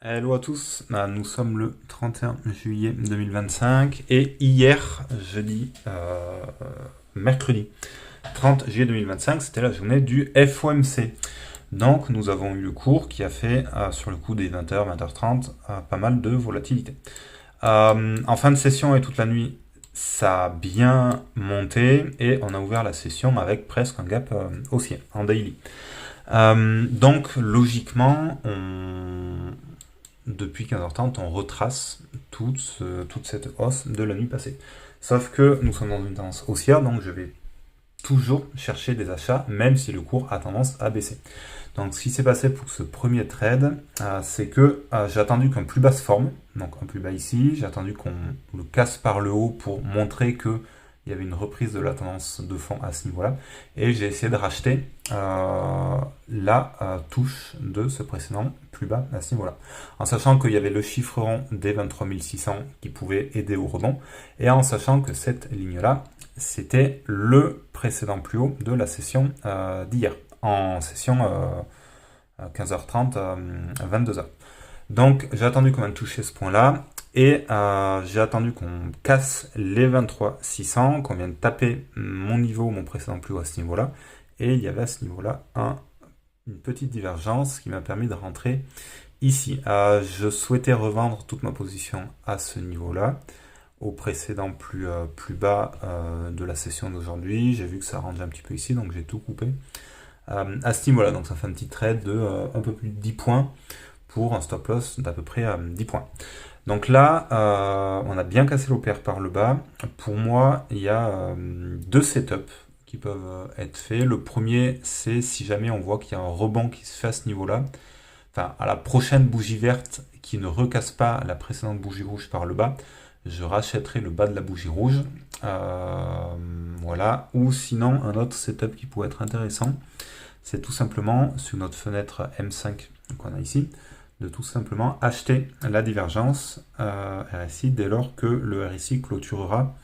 Hello à tous, nous sommes le 31 juillet 2025 et hier, mercredi 30 juillet 2025, c'était la journée du FOMC. Donc nous avons eu le cours qui a fait, sur le coup des 20h, 20h30, pas mal de volatilité. En fin de session et toute la nuit, ça a bien monté et on a ouvert la session avec presque un gap haussier en daily. Donc logiquement, depuis 15h30, on retrace toute cette hausse de la nuit passée. Sauf que nous sommes dans une tendance haussière, donc je vais toujours chercher des achats, même si le cours a tendance à baisser. Donc ce qui s'est passé pour ce premier trade, c'est que j'ai attendu qu'un plus bas se forme, donc un plus bas ici, j'ai attendu qu'on le casse par le haut pour montrer que il y avait une reprise de la tendance de fond à ce niveau-là, et j'ai essayé de racheter la touche de ce précédent plus bas à ce niveau-là, en sachant qu'il y avait le chiffre rond des 23 600 qui pouvait aider au rebond, et en sachant que cette ligne-là, c'était le précédent plus haut de la session d'hier, en session 15h30, 22h. Donc j'ai attendu qu'on vienne toucher ce point-là, et j'ai attendu qu'on casse les 23 600, qu'on vienne taper mon niveau, mon précédent plus haut à ce niveau-là, et il y avait à ce niveau-là une petite divergence qui m'a permis de rentrer ici. Je souhaitais revendre toute ma position à ce niveau-là, au précédent plus bas de la session d'aujourd'hui. J'ai vu que ça rangeait un petit peu ici, donc j'ai tout coupé à ce niveau-là. Donc ça fait un petit trade de un peu plus de 10 points pour un stop loss d'à peu près 10 points. Donc là, on a bien cassé l'OPR par le bas. Pour moi, il y a deux setups qui peuvent être faits. Le premier, c'est si jamais on voit qu'il y a un rebond qui se fait à ce niveau-là, enfin à la prochaine bougie verte qui ne recasse pas la précédente bougie rouge par le bas, je rachèterai le bas de la bougie rouge. Voilà. Ou sinon, un autre setup qui pourrait être intéressant, c'est tout simplement sur notre fenêtre M5 qu'on a ici, de tout simplement acheter la divergence RSI dès lors que le RSI clôturera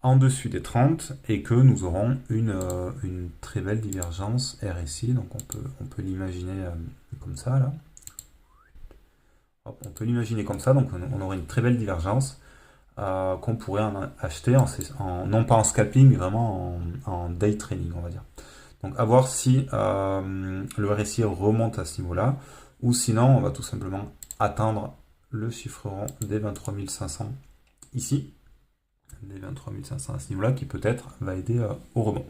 en dessus des 30 et que nous aurons une très belle divergence RSI. Donc on peut l'imaginer comme ça là. Hop, on peut l'imaginer comme ça, donc on aurait une très belle divergence qu'on pourrait acheter non pas en scalping, mais vraiment en day trading, on va dire. Donc à voir si le RSI remonte à ce niveau-là, ou sinon on va tout simplement atteindre le chiffre rond des 23 500 ici, des 23 500 à ce niveau-là, qui peut-être va aider au rebond.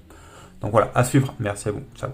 Donc voilà, à suivre. Merci à vous. Ciao.